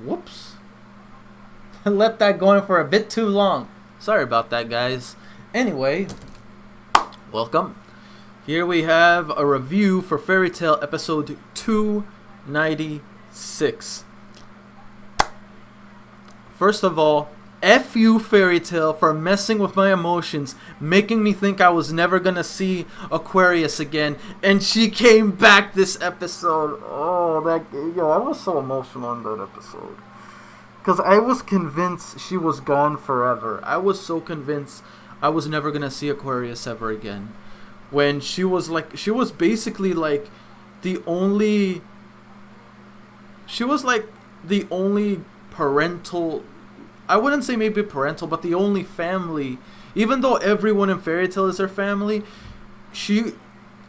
Whoops. Let that go in for a bit too long. Sorry about that, guys. Anyway, welcome. Here we have a review for Fairy Tail episode 296. First of all, F you, Fairy Tail, for messing with my emotions, making me think I was never gonna see Aquarius again, and she came back this episode. Oh, I was so emotional in that episode. Because I was convinced she was gone forever. I was so convinced I was never gonna see Aquarius ever again. When she was basically like the only parental, I wouldn't say maybe parental, but the only family. Even though everyone in Fairy Tail is her family,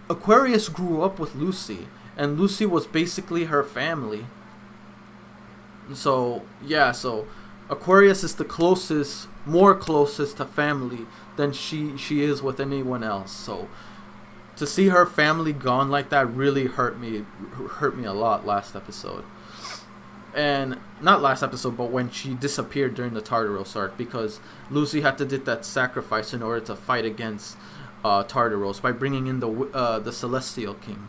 Aquarius grew up with Lucy, and Lucy was basically her family. So Aquarius is the closest to family than she is with anyone else. So to see her family gone like that really hurt me a lot last episode. And not last episode, but when she disappeared during the Tartaros arc, because Lucy had to do that sacrifice in order to fight against Tartaros by bringing in the Celestial King.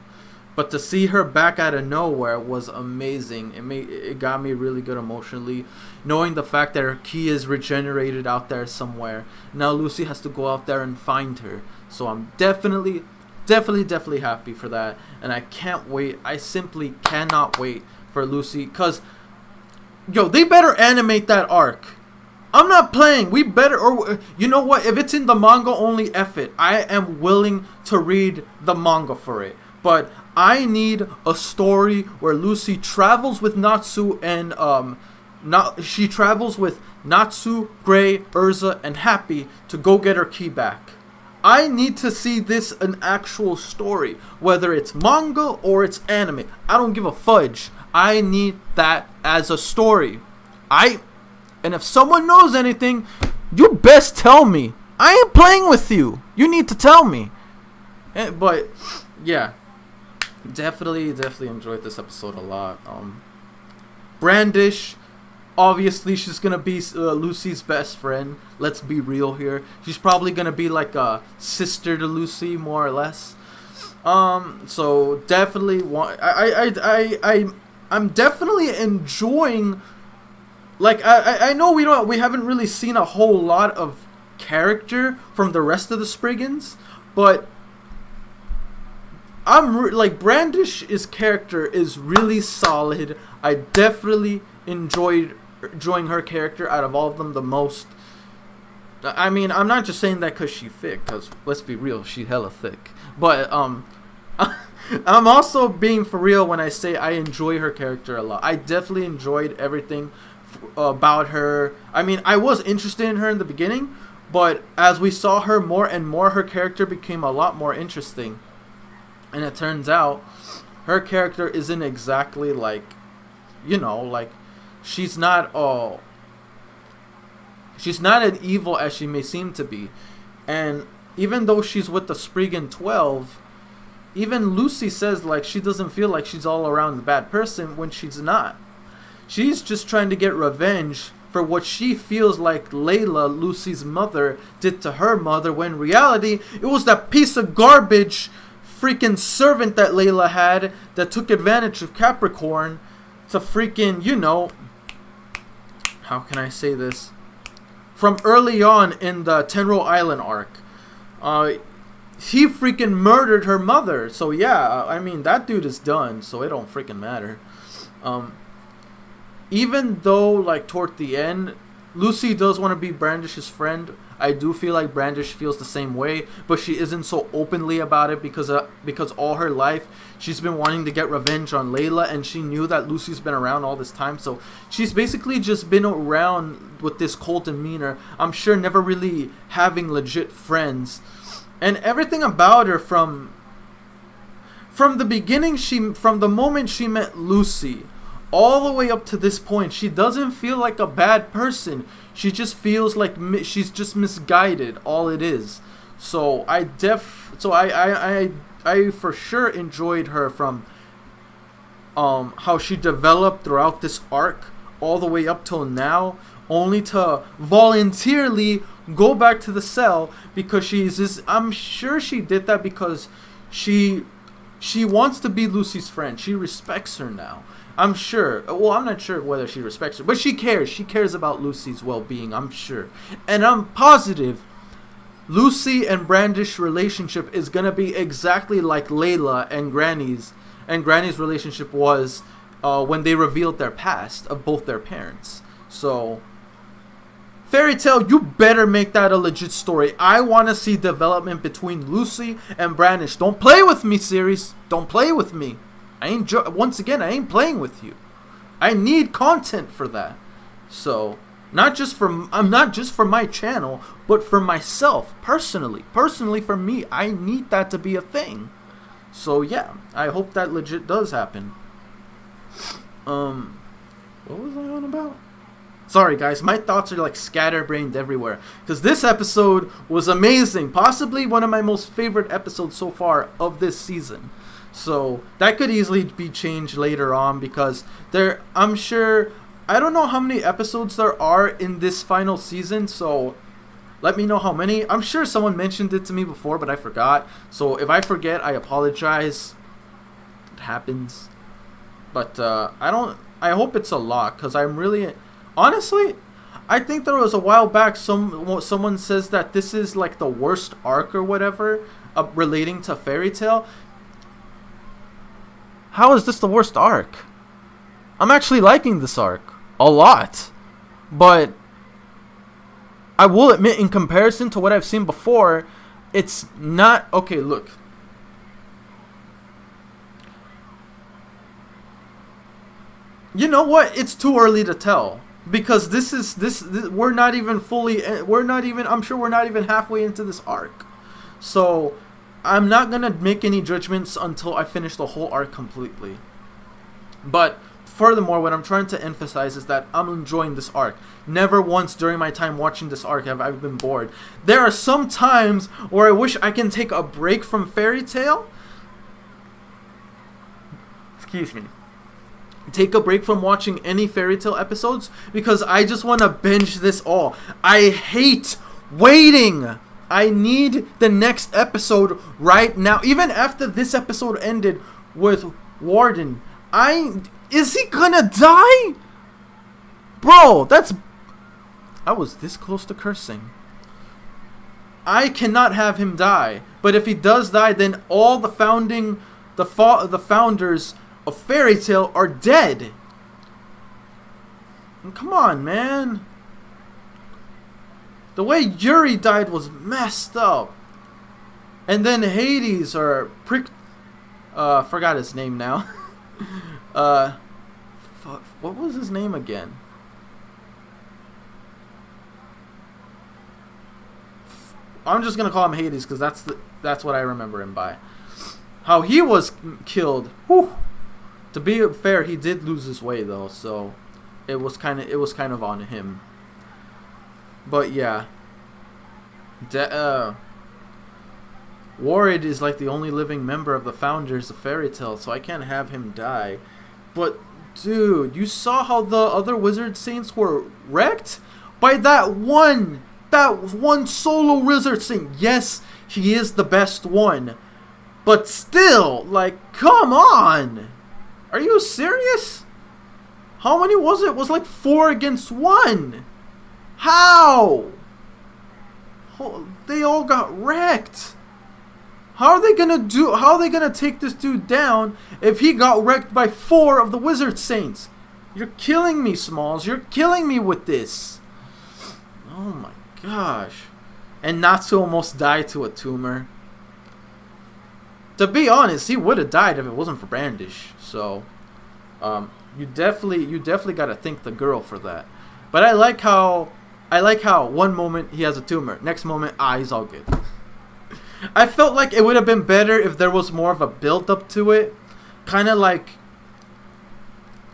But to see her back out of nowhere was amazing. It got me really good emotionally, knowing the fact that her key is regenerated out there somewhere. Now Lucy has to go out there and find her. So I'm definitely happy for that, and I can't wait. I simply cannot wait for Lucy, cause they better animate that arc. I'm not playing. We better, or you know what? If it's in the manga only, F it. I am willing to read the manga for it. But I need a story where Lucy travels with Natsu and she travels with Natsu, Gray, Urza, and Happy to go get her key back. I need to see this an actual story, whether it's manga or it's anime. I don't give a fudge. I need that as a story. And if someone knows anything, you best tell me. I ain't playing with you. You need to tell me. But yeah, definitely enjoyed this episode a lot. Brandish, obviously she's gonna be Lucy's best friend. Let's be real here. She's probably gonna be like a sister to Lucy, more or less. So definitely I'm definitely enjoying. Like I know we haven't really seen a whole lot of character from the rest of the Spriggans, but Brandish's character is really solid. I definitely enjoying her character out of all of them the most. I mean, I'm not just saying that because she's thick, because let's be real, she's hella thick. But I'm also being for real when I say I enjoy her character a lot. I definitely enjoyed everything about her. I mean, I was interested in her in the beginning, but as we saw her more and more, her character became a lot more interesting. And it turns out her character isn't exactly she's not as evil as she may seem to be. And even though she's with the Spriggan 12, even Lucy says she doesn't feel like she's all around a bad person when she's not. She's just trying to get revenge for what she feels like Layla, Lucy's mother, did to her mother, when in reality it was that piece of garbage freaking servant that Layla had that took advantage of Capricorn to freaking, how can I say this? From early on in the Tenro Island arc, he freaking murdered her mother. So yeah, I mean, that dude is done, so it don't freaking matter. Even though, toward the end, Lucy does want to be Brandish's friend, I do feel like Brandish feels the same way, but she isn't so openly about it because all her life she's been wanting to get revenge on Layla, and she knew that Lucy's been around all this time, so she's basically just been around with this cold demeanor. I'm sure never really having legit friends, and everything about her from the beginning, from the moment she met Lucy all the way up to this point, she doesn't feel like a bad person. She just feels like she's just misguided. All it is. So I for sure enjoyed her from how she developed throughout this arc all the way up till now, only to voluntarily go back to the cell because she's just, I'm sure she did that because she wants to be Lucy's friend. She respects her now. I'm sure. Well, I'm not sure whether she respects her, but she cares. She cares about Lucy's well-being, I'm sure. And I'm positive Lucy and Brandish's relationship is going to be exactly like Layla and Granny's relationship was when they revealed their past of both their parents. So, Fairy Tail, you better make that a legit story. I want to see development between Lucy and Brandish. Don't play with me, series. Don't play with me. Once again, I ain't playing with you. I need content for that. So, not just for my channel, but for myself personally. Personally, for me, I need that to be a thing. So yeah, I hope that legit does happen. What was I on about? Sorry guys, my thoughts are like scatterbrained everywhere. Because this episode was amazing. Possibly one of my most favorite episodes so far of this season. So that could easily be changed later on because I'm sure, I don't know how many episodes there are in this final season, so let me know how many. I'm sure someone mentioned it to me before, but I forgot. So if I forget, I apologize. It happens. But I hope it's a lot because I'm really, honestly, I think there was a while back someone says that this is like the worst arc or whatever relating to Fairy Tail. How is this the worst arc? I'm actually liking this arc a lot, but I will admit, in comparison to what I've seen before, it's not okay. Look, you know what? It's too early to tell because this we're not even fully. I'm sure we're not even halfway into this arc, so I'm not gonna make any judgments until I finish the whole arc completely. But furthermore, what I'm trying to emphasize is that I'm enjoying this arc. Never once during my time watching this arc have I been bored. There are some times where I wish I can take a break from Fairy Tail. Excuse me. Take a break from watching any Fairy Tail episodes because I just want to binge this all. I hate waiting. I need the next episode right now. Even after this episode ended with Warden, is he gonna die? Bro, I was this close to cursing. I cannot have him die. But if he does die, then all the founders of Fairy Tail are dead. And come on, man. The way Yuri died was messed up. And then Hades forgot his name now. What was his name again? I'm just gonna call him Hades because that's what I remember him by. How he was killed. Whew. To be fair, he did lose his way though, so it was kind of on him. But yeah, Warrid is like the only living member of the founders of Fairy Tail, so I can't have him die. But dude, you saw how the other Wizard Saints were wrecked by that one solo Wizard Saint. Yes, he is the best one, but still, like, come on, are you serious? How many was it? It was like 4 against 1. How? They all got wrecked. How are they gonna take this dude down if he got wrecked by 4 of the Wizard Saints? You're killing me, Smalls. You're killing me with this. Oh my gosh. And Natsu almost died to a tumor. To be honest, he would have died if it wasn't for Brandish. So, you definitely gotta thank the girl for that. But I like how one moment he has a tumor, next moment he's all good. I felt like it would have been better if there was more of a build up to it, kind of like.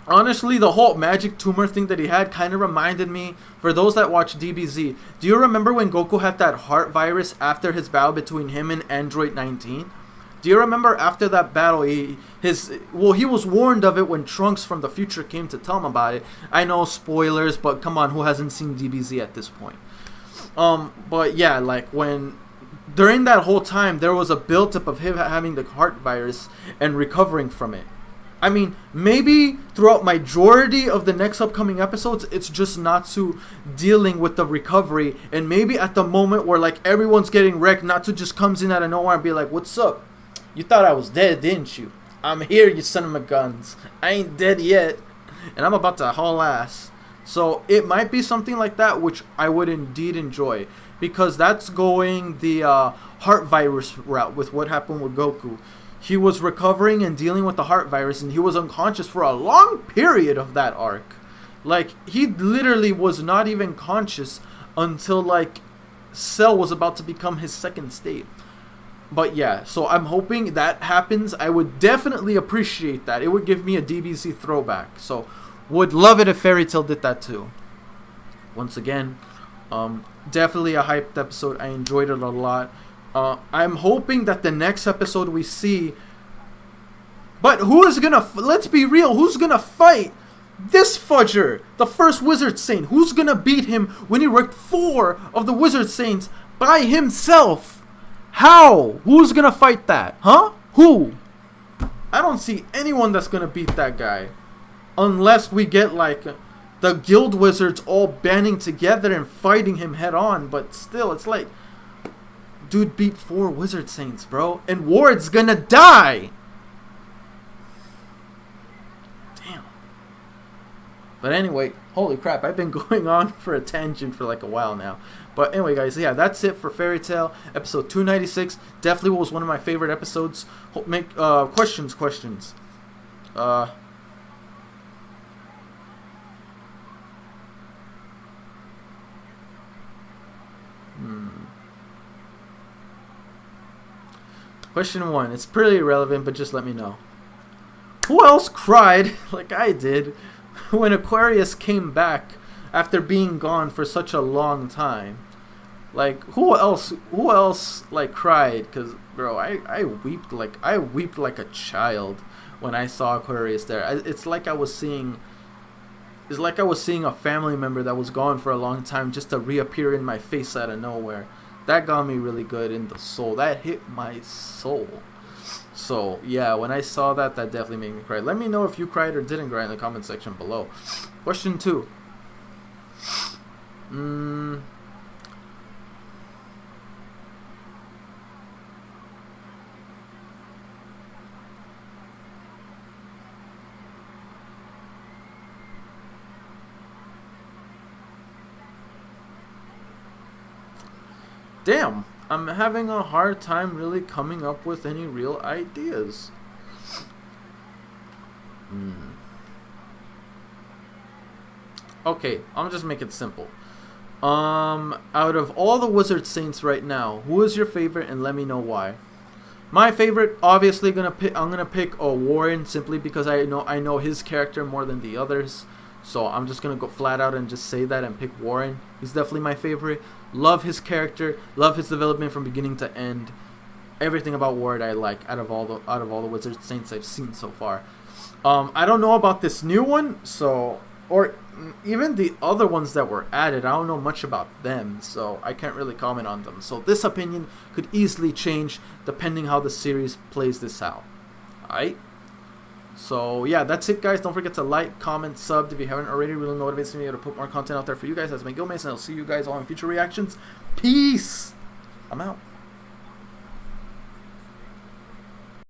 Honestly, the whole magic tumor thing that he had kind of reminded me, for those that watch DBZ, do you remember when Goku had that heart virus after his battle between him and Android 19? Do you remember after that battle, he was warned of it when Trunks from the future came to tell him about it. I know spoilers, but come on, who hasn't seen DBZ at this point? But yeah, like when during that whole time there was a build-up of him having the heart virus and recovering from it. I mean, maybe throughout majority of the next upcoming episodes, it's just Natsu dealing with the recovery, and maybe at the moment where like everyone's getting wrecked, Natsu just comes in out of nowhere and be like, "What's up? You thought I was dead, didn't you? I'm here, you son of a guns. I ain't dead yet, and I'm about to haul ass." So it might be something like that, which I would indeed enjoy, because that's going the heart virus route with what happened with Goku. He was recovering and dealing with the heart virus, and he was unconscious for a long period of that arc. Like, he literally was not even conscious until, like, Cell was about to become his second state. But yeah, so I'm hoping that happens. I would definitely appreciate that. It would give me a DBZ throwback. So, would love it if Fairy Tail did that too. Once again, definitely a hyped episode. I enjoyed it a lot. I'm hoping that the next episode we see... But who is gonna... Let's be real. Who's gonna fight this Fudger? The first Wizard Saint. Who's gonna beat him when he wrecked 4 of the Wizard Saints by himself? How? Who's gonna fight that? Huh? Who? I don't see anyone that's gonna beat that guy. Unless we get like the Guild Wizards all banding together and fighting him head on. But still, it's like... Dude beat 4 Wizard Saints, bro. And Ward's gonna die! Damn. But anyway, holy crap, I've been going on for a tangent for like a while now. But anyway, guys, yeah, that's it for Fairy Tail, episode 296. Definitely was one of my favorite episodes. Make questions. Question 1. It's pretty irrelevant, but just let me know. Who else cried like I did when Aquarius came back after being gone for such a long time? Like, who else like cried? Cause bro, I wept like a child when I saw Aquarius there. It's like I was seeing a family member that was gone for a long time just to reappear in my face out of nowhere. That got me really good in the soul. That hit my soul. So, yeah, when I saw that, that definitely made me cry. Let me know if you cried or didn't cry in the comment section below. Question 2. Damn, I'm having a hard time really coming up with any real ideas. Okay, I'll just make it simple. Out of all the Wizard Saints right now, who is your favorite, and let me know why. My favorite, obviously, I'm gonna pick Warren, simply because I know his character more than the others. So I'm just gonna go flat out and just say that and pick Warren. He's definitely my favorite. Love his character, love his development from beginning to end. Everything about Warren I like out of all the Wizard Saints I've seen so far. I don't know about this new one, or even the other ones that were added. I don't know much about them, so I can't really comment on them. So this opinion could easily change depending how the series plays this out. Alright? So yeah, that's it, guys. Don't forget to like, comment, sub if you haven't already. Really motivates me to put more content out there for you guys as my guildmates, and I'll see you guys all in future reactions. Peace! I'm out.